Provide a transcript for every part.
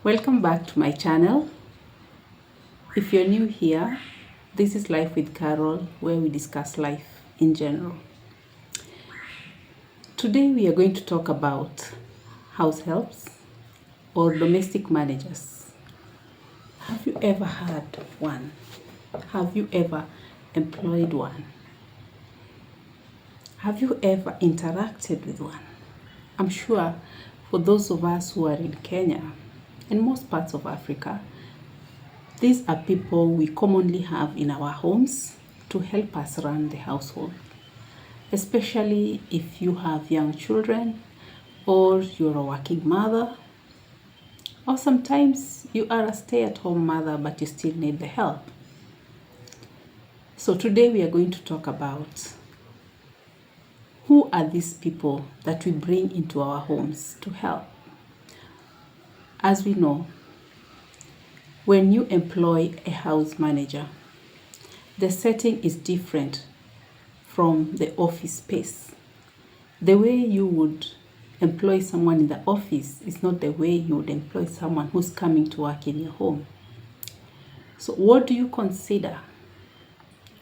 Welcome back to my channel. If you're new here, this is Life with Carol, where we discuss life in general. Today we are going to talk about house helps or domestic managers. Have you ever had one? Have you ever employed one? Have you ever interacted with one? I'm sure for those of us who are in Kenya and most parts of Africa, these are people we commonly have in our homes to help us run the household, especially if you have young children or you're a working mother, or sometimes you are a stay-at-home mother but you still need the help. So today we are going to talk about who are these people that we bring into our homes to help. As we know, when you employ a house manager, the setting is different from the office space. The way you would employ someone in the office is not the way you would employ someone who's coming to work in your home. So what do you consider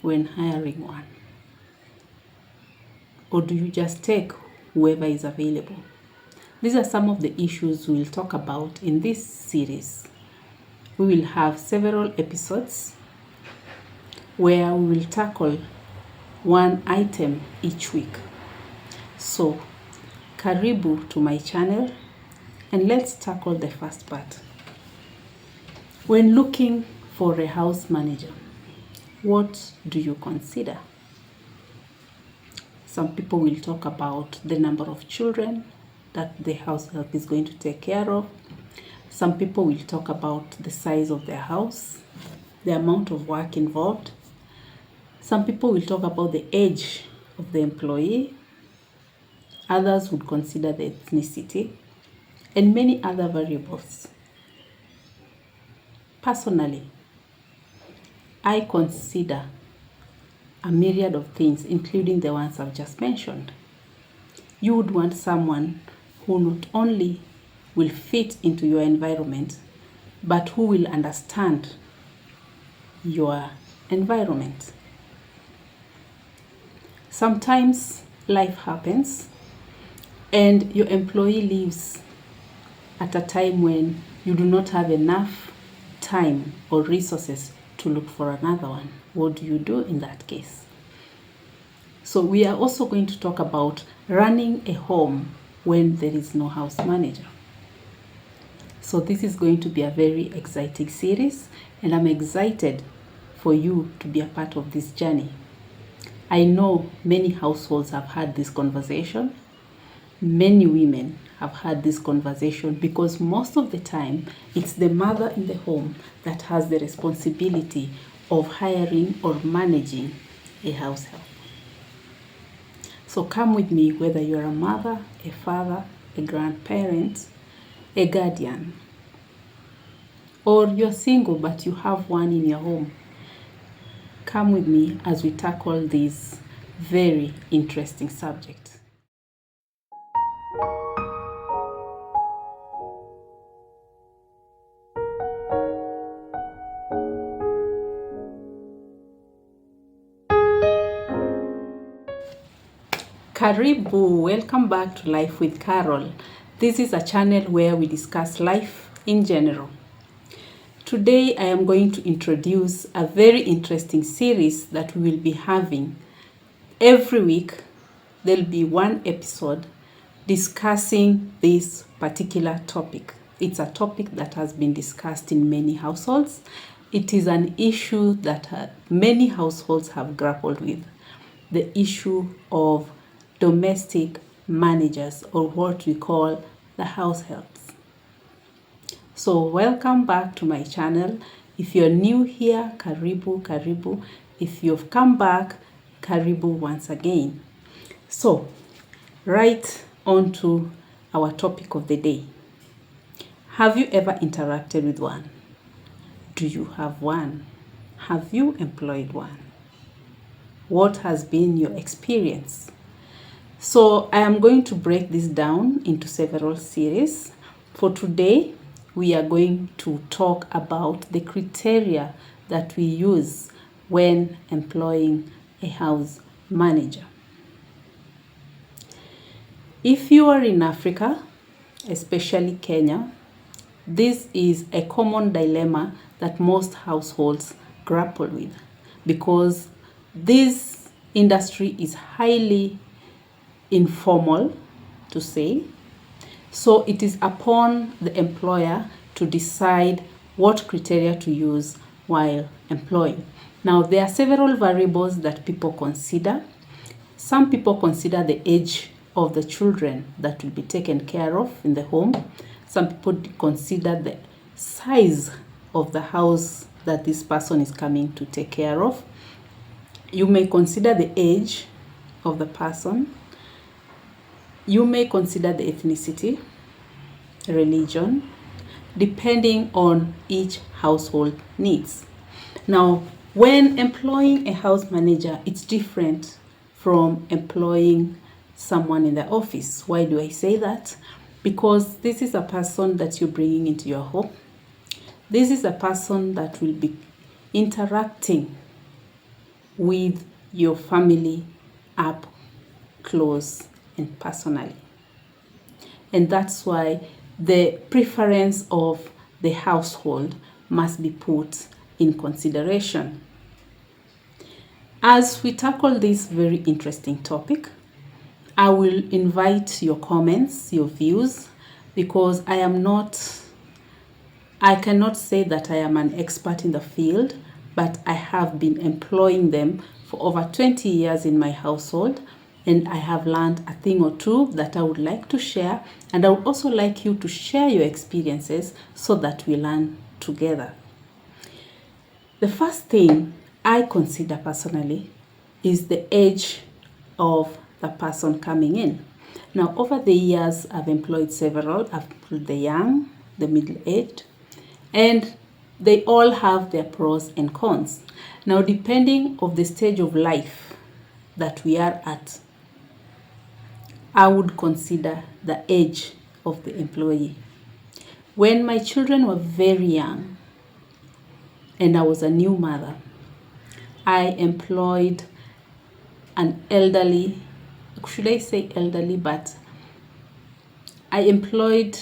when hiring one? Or do you just take whoever is available? These are some of the issues we'll talk about in this series. We will have several episodes where we will tackle one item each week. So, karibu to my channel and let's tackle the first part. When looking for a house manager, what do you consider? Some people will talk about the number of children that the house help is going to take care of. Some people will talk about the size of their house, the amount of work involved. Some people will talk about the age of the employee. Others would consider the ethnicity and many other variables. Personally, I consider a myriad of things, including the ones I've just mentioned. You would want someone who not only will fit into your environment, but who will understand your environment. Sometimes life happens and your employee leaves at a time when you do not have enough time or resources to look for another one. What do you do in that case? So we are also going to talk about running a home when there is no house manager. So this is going to be a very exciting series and I'm excited for you to be a part of this journey. I know many households have had this conversation. Many women have had this conversation because most of the time it's the mother in the home that has the responsibility of hiring or managing a house help. So come with me, whether you're a mother, a father, a grandparent, a guardian, or you're single but you have one in your home. Come with me as we tackle this very interesting subject. Karibu, welcome back to Life with Carol. This is a channel where we discuss life in general. Today I am going to introduce a very interesting series that we will be having. Every week there'll be one episode discussing this particular topic. It's a topic that has been discussed in many households. It is an issue that many households have grappled with. The issue of domestic managers, or what we call the house helps. So welcome back to my channel. If you're new here, karibu, karibu. If you've come back, karibu once again. So right on to our topic of the day. Have you ever interacted with one? Do you have one? Have you employed one? What has been your experience? So I am going to break this down into several series. For today, we are going to talk about the criteria that we use when employing a house manager. If you are in Africa, especially Kenya, this is a common dilemma that most households grapple with, because this industry is highly informal, to say. So it is upon the employer to decide what criteria to use while employing. Now, there are several variables that people consider. Some people consider the age of the children that will be taken care of in the home. Some people consider the size of the house that this person is coming to take care of. You may consider the age of the person. You may consider the ethnicity, religion, depending on each household needs. Now, when employing a house manager, it's different from employing someone in the office. Why do I say that? Because this is a person that you're bringing into your home. This is a person that will be interacting with your family up close and personally. And that's why the preference of the household must be put in consideration. As we tackle this very interesting topic, I will invite your comments, your views, because I cannot say that I am an expert in the field, but I have been employing them for over 20 years in my household, and I have learned a thing or two that I would like to share, and I would also like you to share your experiences so that we learn together. The first thing I consider personally is the age of the person coming in. Now, over the years, I've employed several. I've employed the young, the middle-aged, and they all have their pros and cons. Now, depending on the stage of life that we are at, I would consider the age of the employee. When my children were very young and I was a new mother, I employed an elderly, should I say elderly, but I employed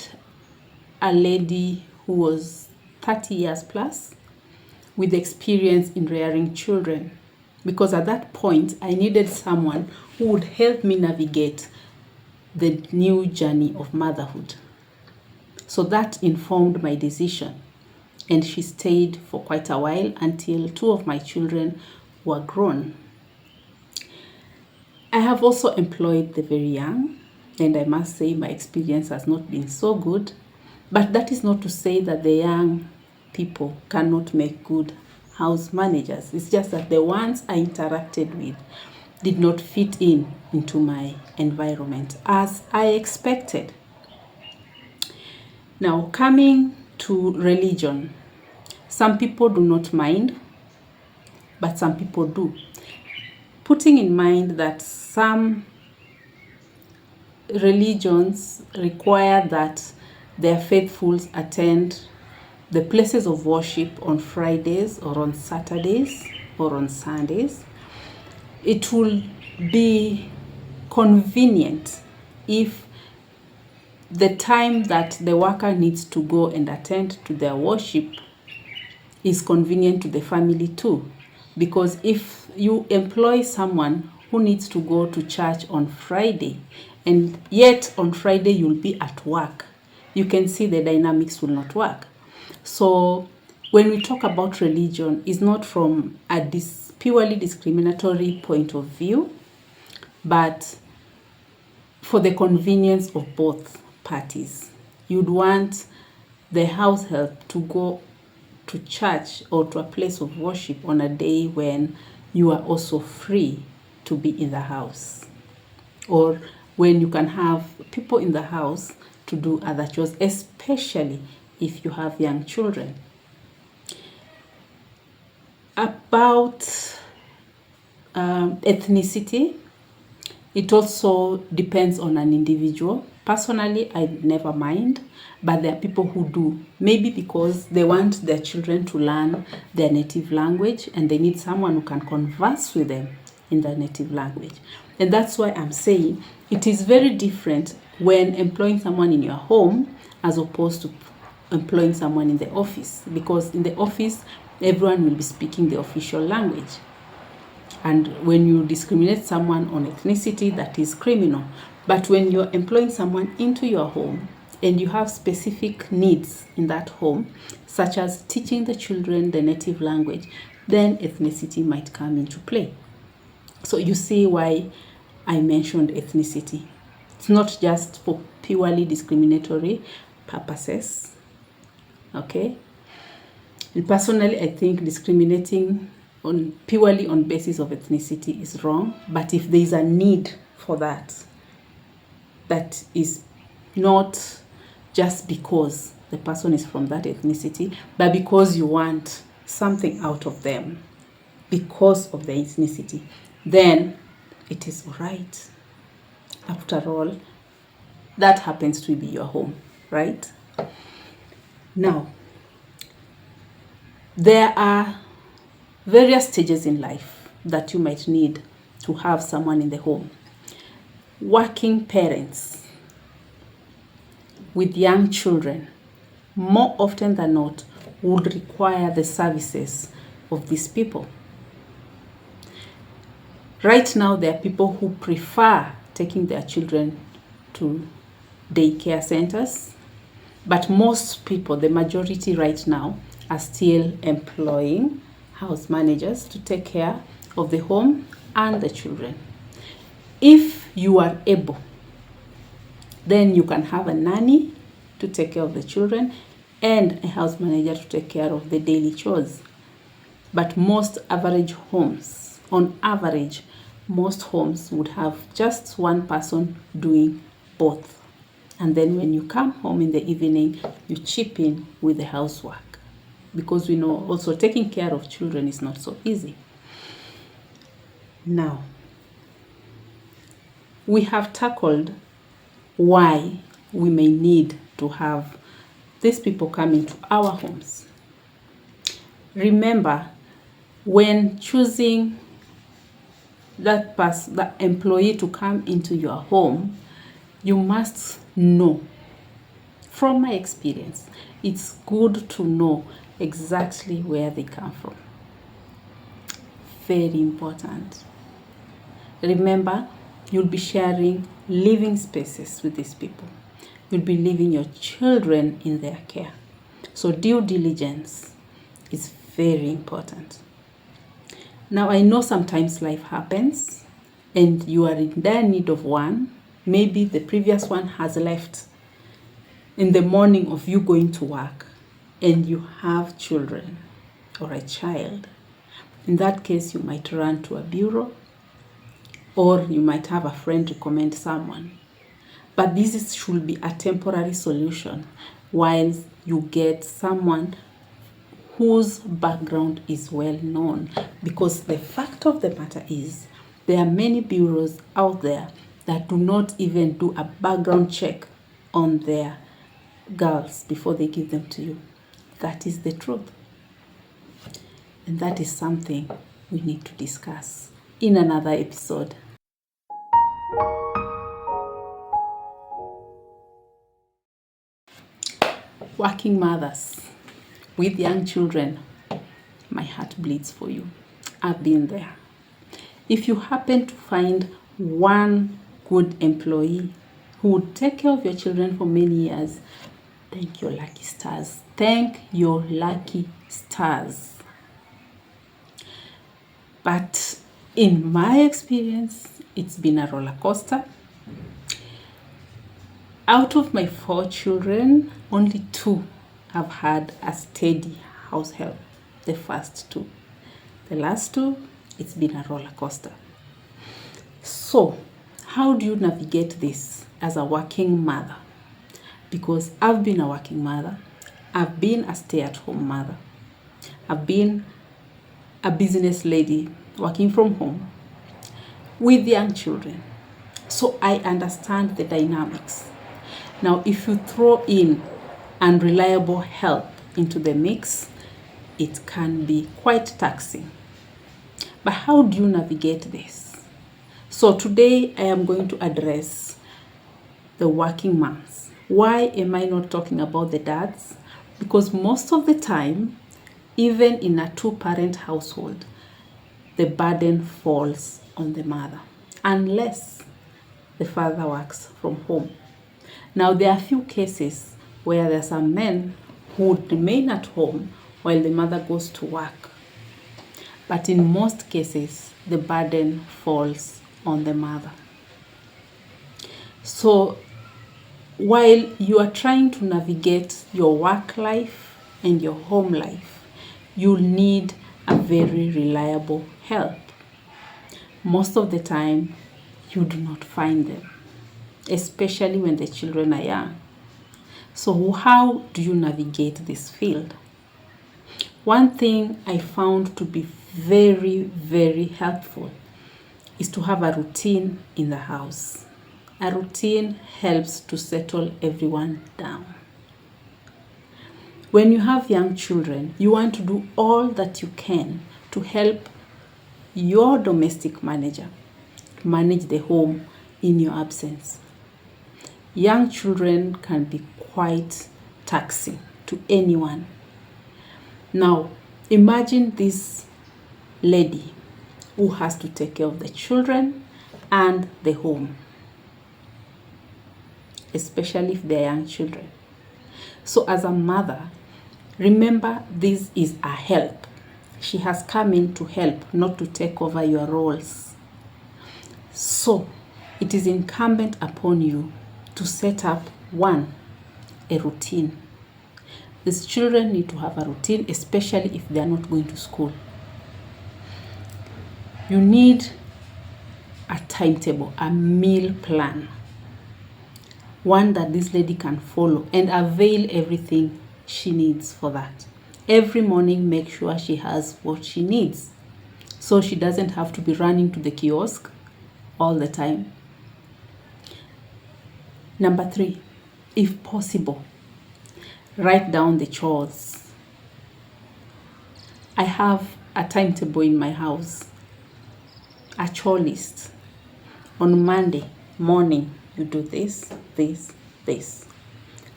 a lady who was 30 years plus with experience in rearing children, because at that point I needed someone who would help me navigate the new journey of motherhood. So that informed my decision, and she stayed for quite a while until 2 of my children were grown. I have also employed the very young, and I must say my experience has not been so good, but that is not to say that the young people cannot make good house managers. It's just that the ones I interacted with did not fit into my environment as I expected. Now, coming to religion, some people do not mind, but some people do. Putting in mind that some religions require that their faithfuls attend the places of worship on Fridays or on Saturdays or on Sundays, it will be convenient if the time that the worker needs to go and attend to their worship is convenient to the family too. Because if you employ someone who needs to go to church on Friday, and yet on Friday you'll be at work, you can see the dynamics will not work. So when we talk about religion, it's not from a purely discriminatory point of view, but for the convenience of both parties. You'd want the house help to go to church or to a place of worship on a day when you are also free to be in the house, or when you can have people in the house to do other chores, especially if you have young children. About ethnicity, it also depends on an individual. Personally, I never mind, but there are people who do. Maybe because they want their children to learn their native language and they need someone who can converse with them in their native language. And that's why I'm saying it is very different when employing someone in your home as opposed to employing someone in the office. Because in the office, everyone will be speaking the official language. And when you discriminate someone on ethnicity, that is criminal. But when you're employing someone into your home and you have specific needs in that home, such as teaching the children the native language, then ethnicity might come into play. So you see why I mentioned ethnicity. It's not just for purely discriminatory purposes. Okay? And personally, I think discriminating purely on basis of ethnicity is wrong. But if there is a need for that is not just because the person is from that ethnicity, but because you want something out of them because of the ethnicity, then it is all right. After all, that happens to be your home, right? Now, there are various stages in life that you might need to have someone in the home. Working parents with young children, more often than not, would require the services of these people. Right now, there are people who prefer taking their children to daycare centers, but most people, the majority right now, are still employing house managers to take care of the home and the children. If you are able, then you can have a nanny to take care of the children and a house manager to take care of the daily chores. But most average homes, on average, most homes would have just one person doing both. And then when you come home in the evening, you chip in with the housework. Because we know also taking care of children is not so easy. Now, we have tackled why we may need to have these people come into our homes. Remember, when choosing that employee to come into your home, you must know. From my experience, it's good to know exactly where they come from. Very important. Remember, you'll be sharing living spaces with these people. You'll be leaving your children in their care. So due diligence is very important. Now, I know sometimes life happens and you are in dire need of one. Maybe the previous one has left in the morning of you going to work and you have children or a child. In that case, you might run to a bureau or you might have a friend recommend someone. But this should be a temporary solution while you get someone whose background is well known. Because the fact of the matter is, there are many bureaus out there that do not even do a background check on their girls before they give them to you. That is the truth. And that is something we need to discuss in another episode. Working mothers with young children, my heart bleeds for you. I've been there. If you happen to find one good employee who would take care of your children for many years, thank your lucky stars. Thank your lucky stars. But in my experience, it's been a roller coaster. Out of my 4 children, only 2 have had a steady house help. The first 2. The last 2, it's been a roller coaster. So, how do you navigate this as a working mother? Because I've been a working mother. I've been a stay-at-home mother. I've been a business lady working from home with young children. So I understand the dynamics. Now, if you throw in unreliable help into the mix, it can be quite taxing. But how do you navigate this? So today I am going to address the working moms. Why am I not talking about the dads? Because most of the time, even in a two-parent household, the burden falls on the mother, unless the father works from home. Now, there are a few cases where there are some men who would remain at home while the mother goes to work. But in most cases, the burden falls on the mother. So, while you are trying to navigate your work life and your home life, you'll need a very reliable help. Most of the time, you do not find them, especially when the children are young. So how do you navigate this field? One thing I found to be very, very helpful is to have a routine in the house. A routine helps to settle everyone down. When you have young children, you want to do all that you can to help your domestic manager manage the home in your absence. Young children can be quite taxing to anyone. Now, imagine this lady who has to take care of the children and the home, especially if they're young children. So as a mother, remember this is a help. She has come in to help, not to take over your roles. So it is incumbent upon you to set up, one, a routine. These children need to have a routine, especially if they are not going to school. You need a timetable, a meal plan, one that this lady can follow and avail everything she needs for that. Every morning, make sure she has what she needs, so she doesn't have to be running to the kiosk all the time. Number 3, if possible, write down the chores. I have a timetable in my house, a chore list. On Monday morning, you do this, this, this.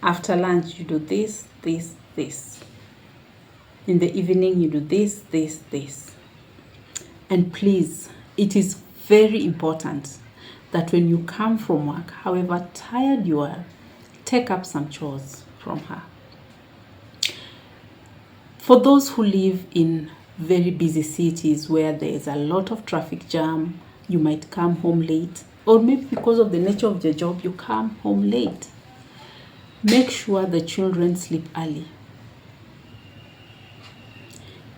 After lunch, you do this, this, this. In the evening, you do this, this, this. And please, it is very important that when you come from work, however tired you are, take up some chores from her. For those who live in very busy cities where there is a lot of traffic jam, you might come home late, or maybe because of the nature of your job, you come home late. Make sure the children sleep early.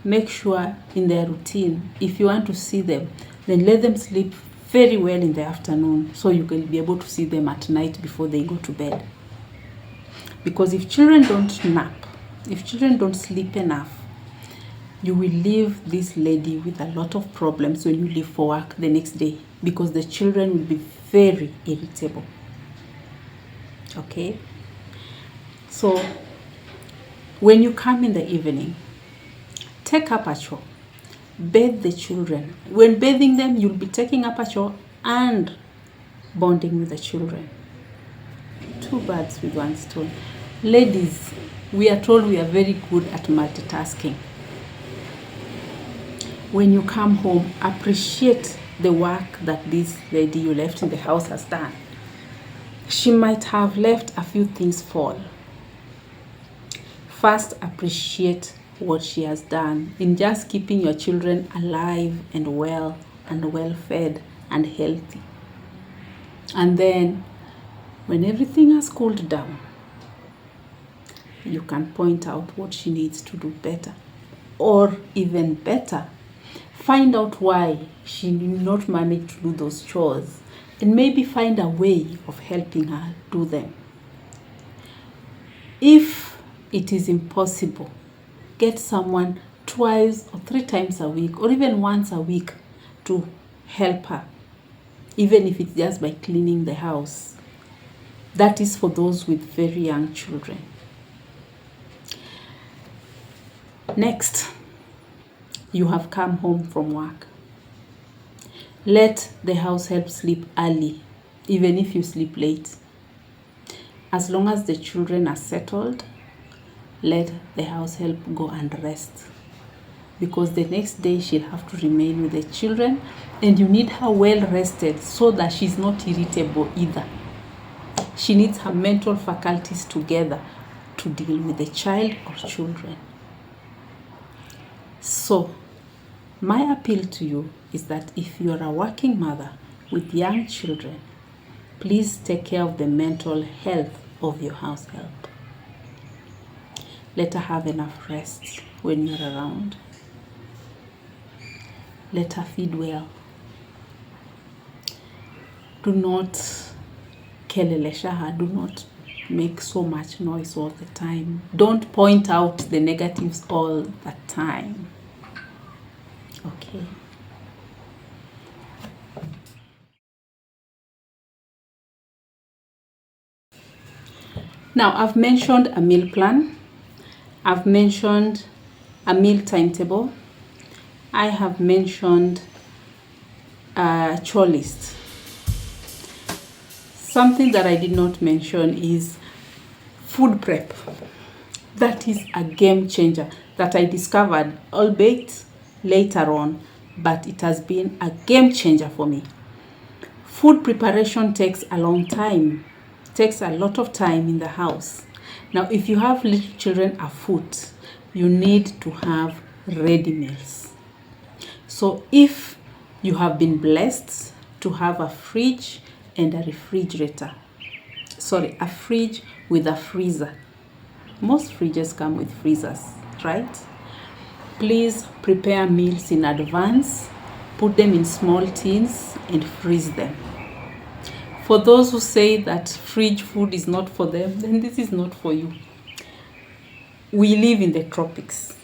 Make sure in their routine, if you want to see them, then let them sleep very well in the afternoon so you can be able to see them at night before they go to bed. Because if children don't nap, if children don't sleep enough, you will leave this lady with a lot of problems when you leave for work the next day, because the children will be very irritable. Okay? So, when you come in the evening, take up a chore. Bathe the children. When bathing them, you'll be taking up a chore and bonding with the children. 2 birds with 1 stone. Ladies, we are told we are very good at multitasking. When you come home, appreciate the work that this lady you left in the house has done. She might have left a few things fall. First, appreciate what she has done in just keeping your children alive and well fed and healthy. And then, when everything has cooled down, you can point out what she needs to do better. Or even better, find out why she did not manage to do those chores and maybe find a way of helping her do them. If it is impossible, get someone 2 or 3 times a week or even once a week to help her, even if it's just by cleaning the house. That is for those with very young children. Next, you have come home from work. Let the house help sleep early, even if you sleep late. As long as the children are settled, let the house help go and rest. Because the next day she'll have to remain with the children, and you need her well rested so that she's not irritable either. She needs her mental faculties together to deal with the child or children. So, my appeal to you is that if you're a working mother with young children, please take care of the mental health of your house help. Let her have enough rest when you're around. Let her feed well. Do not kelelesha her. Do not make so much noise all the time. Don't point out the negatives all the time. Okay. Now, I've mentioned a meal plan. I've mentioned a meal timetable. I have mentioned a chore list. Something that I did not mention is food prep. That is a game changer that I discovered, albeit later on, but it has been a game changer for me. Food preparation takes a long time, takes a lot of time in the house. Now, if you have little children afoot, you need to have ready meals. So if you have been blessed to have a fridge and a refrigerator, a fridge with a freezer. Most fridges come with freezers, right? Please prepare meals in advance, put them in small tins and freeze them. For those who say that fridge food is not for them, then this is not for you. We live in the tropics.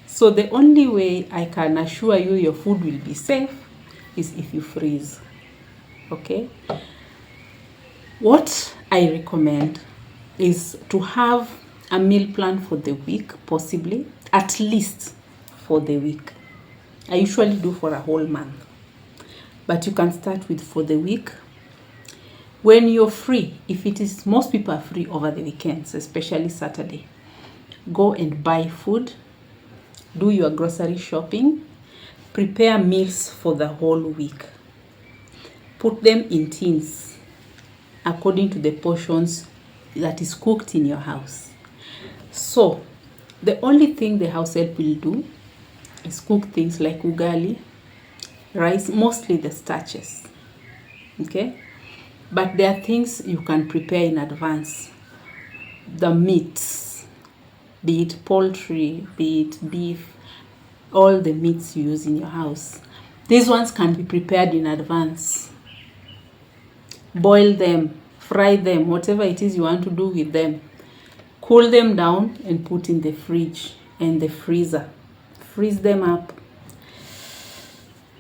So the only way I can assure you your food will be safe is if you freeze. Okay? What I recommend is to have a meal plan for the week, possibly, at least for the week. I usually do for a whole month. But you can start with for the week. When you're free, most people are free over the weekends, especially Saturday. Go and buy food. Do your grocery shopping, prepare meals for the whole week. Put them in tins according to the portions that is cooked in your house. So, the only thing the house help will do is cook things like ugali, rice, mostly the starches. Okay? But there are things you can prepare in advance. The meats, be it poultry, be it beef, all the meats you use in your house. These ones can be prepared in advance. Boil them, fry them, whatever it is you want to do with them. Cool them down and put in the fridge and the freezer. Freeze them up.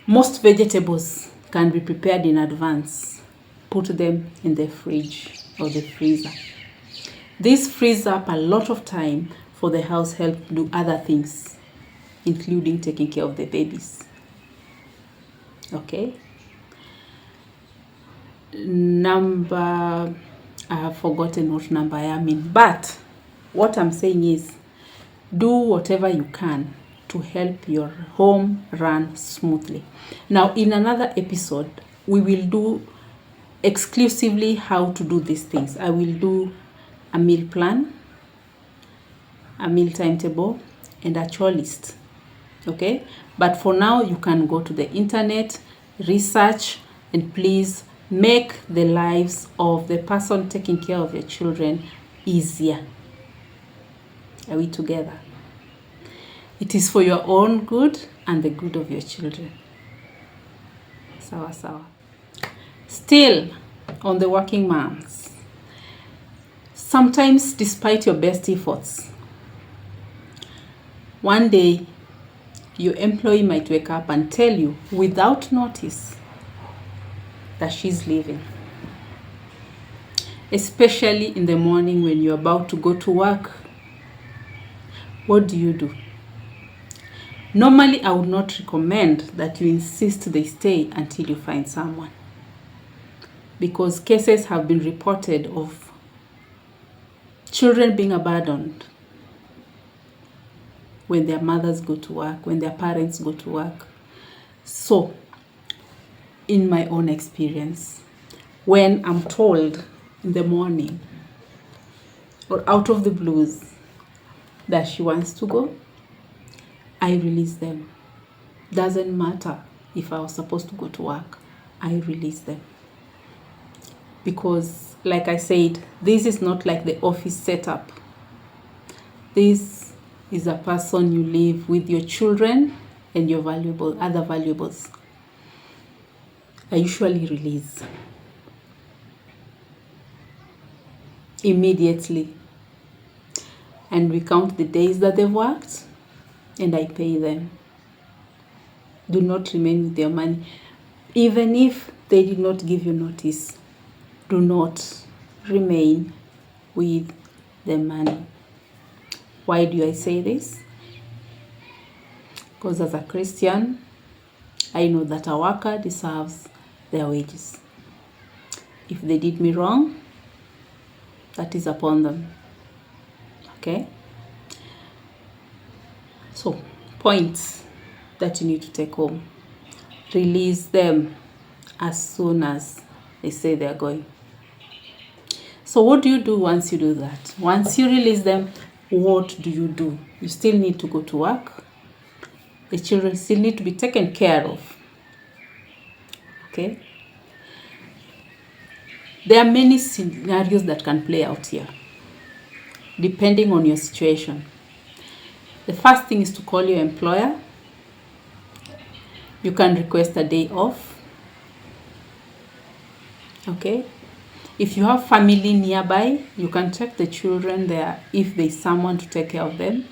Most vegetables can be prepared in advance. Put them in the fridge or the freezer. This frees up a lot of time for the house help to do other things, including taking care of the babies. Okay? I have forgotten what number I am in, but what I'm saying is do whatever you can to help your home run smoothly. Now, in another episode, we will do exclusively how to do these things. I will do a meal plan, a meal timetable, and a chore list. Okay? But for now, you can go to the internet, research, and please make the lives of the person taking care of your children easier. Are we together? It is for your own good and the good of your children. Sawa. Still, on the working moms, sometimes despite your best efforts, one day your employee might wake up and tell you without notice that she's leaving. especially in the morning when you're about to go to work. What do? Normally, I would not recommend that you insist they stay until you find someone, because cases have been reported of children being abandoned when their mothers go to work, when their parents go to work. So, in my own experience, when I'm told in the morning or out of the blues that she wants to go, I release them. Doesn't matter if I was supposed to go to work, I release them. Because, like I said, this is not like the office setup. This is a person you live with, your children and your other valuables. I usually release immediately, and we count the days that they've worked and I pay them. Do not remain with their money. Even if they did not give you notice, do not remain with the money. Why do I say this? Because as a Christian, I know that a worker deserves their wages. If they did me wrong, that is upon them. Okay? So, points that you need to take home. Release them as soon as they say they're going. So what do you do once you do that? Once you release them, what do? You still need to go to work. The children still need to be taken care of. Okay? There are many scenarios that can play out here, depending on your situation. The first thing is to call your employer. You can request a day off. Okay? If you have family nearby, you can take the children there if there's someone to take care of them.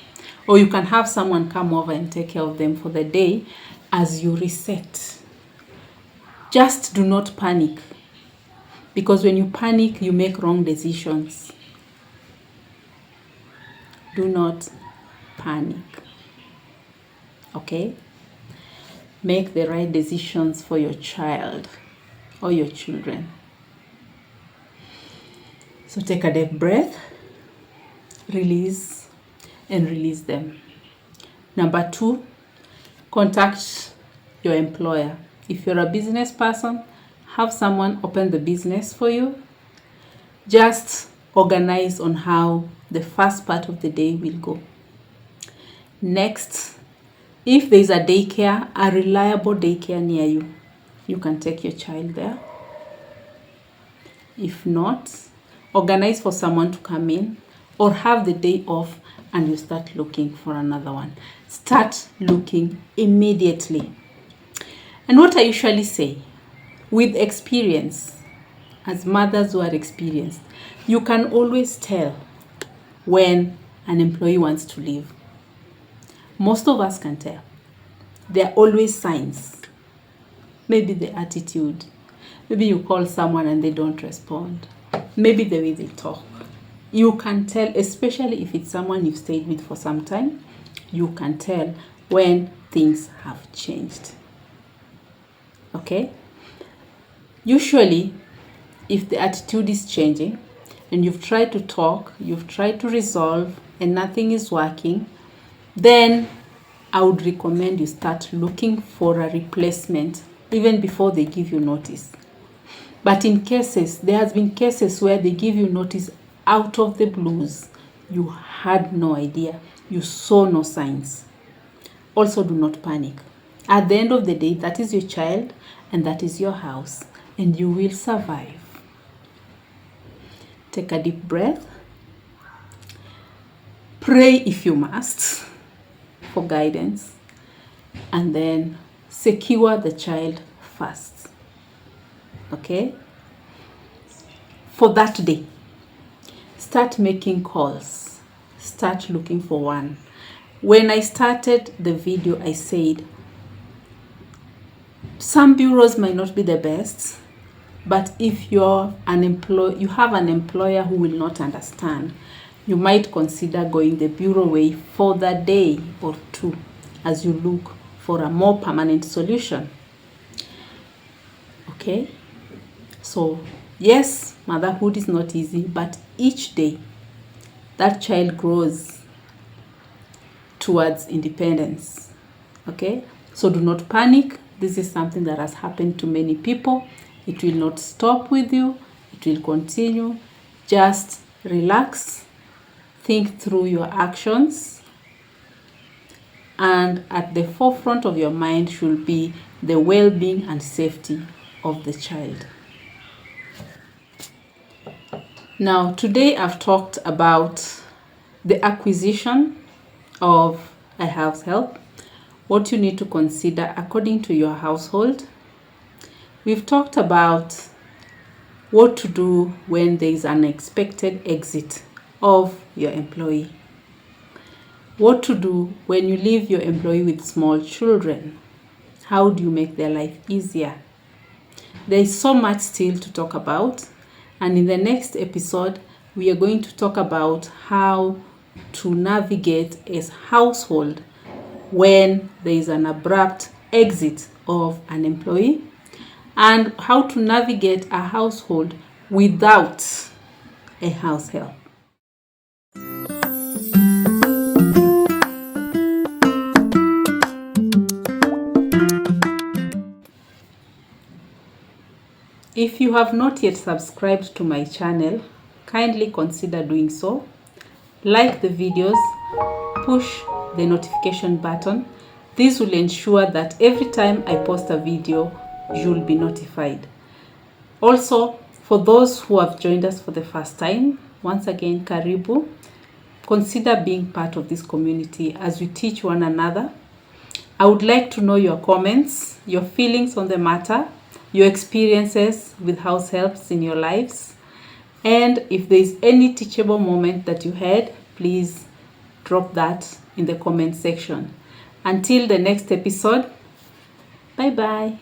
Or you can have someone come over and take care of them for the day as you reset. Just do not panic. Because when you panic, you make wrong decisions. Do not panic. Okay? Make the right decisions for your child or your children. So take a deep breath, release, and release them. Number 2, contact your employer. If you're a business person, have someone open the business for you. Just organize on how the first part of the day will go. Next, if there's a daycare, a reliable daycare near you, you can take your child there. If not, organize for someone to come in or have the day off and you start looking for another one. Start looking immediately. And what I usually say, with experience, as mothers who are experienced, you can always tell when an employee wants to leave. Most of us can tell. There are always signs. Maybe the attitude. Maybe you call someone and they don't respond. Maybe the way they talk. You can tell, especially if it's someone you've stayed with for some time, you can tell when things have changed. Okay? Usually, if the attitude is changing and you've tried to talk, you've tried to resolve and nothing is working, then I would recommend you start looking for a replacement even before they give you notice. But in cases, there has been cases where they give you notice out of the blues. You had no idea. You saw no signs. Also, do not panic. At the end of the day, that is your child and that is your house, and you will survive. Take a deep breath. Pray if you must for guidance, and then secure the child first. Okay? For that day, start making calls. Start looking for one. When I started the video, I said, some bureaus might not be the best. But if you have an employer who will not understand, you might consider going the bureau way for the day or two as you look for a more permanent solution. Okay? So, yes, motherhood is not easy, but each day that child grows towards independence. Okay? So do not panic. This is something that has happened to many people. It will not stop with you. It will continue. Just relax. Think through your actions. And at the forefront of your mind should be the well-being and safety of the child. Now, today I've talked about the acquisition of a house help, what you need to consider according to your household. We've talked about what to do when there is an unexpected exit of your employee. What to do when you leave your employee with small children. How do you make their life easier? There is so much still to talk about, and in the next episode, we are going to talk about how to navigate a household when there is an abrupt exit of an employee, and how to navigate a household without a house help. If you have not yet subscribed to my channel, kindly consider doing so. Like the videos, push the notification button. This will ensure that every time I post a video, you'll be notified. Also, for those who have joined us for the first time, once again, karibu. Consider being part of this community as we teach one another. I would like to know your comments, your feelings on the matter, your experiences with house helps in your lives. And if there is any teachable moment that you had, please drop that in the comment section. Until the next episode, bye-bye.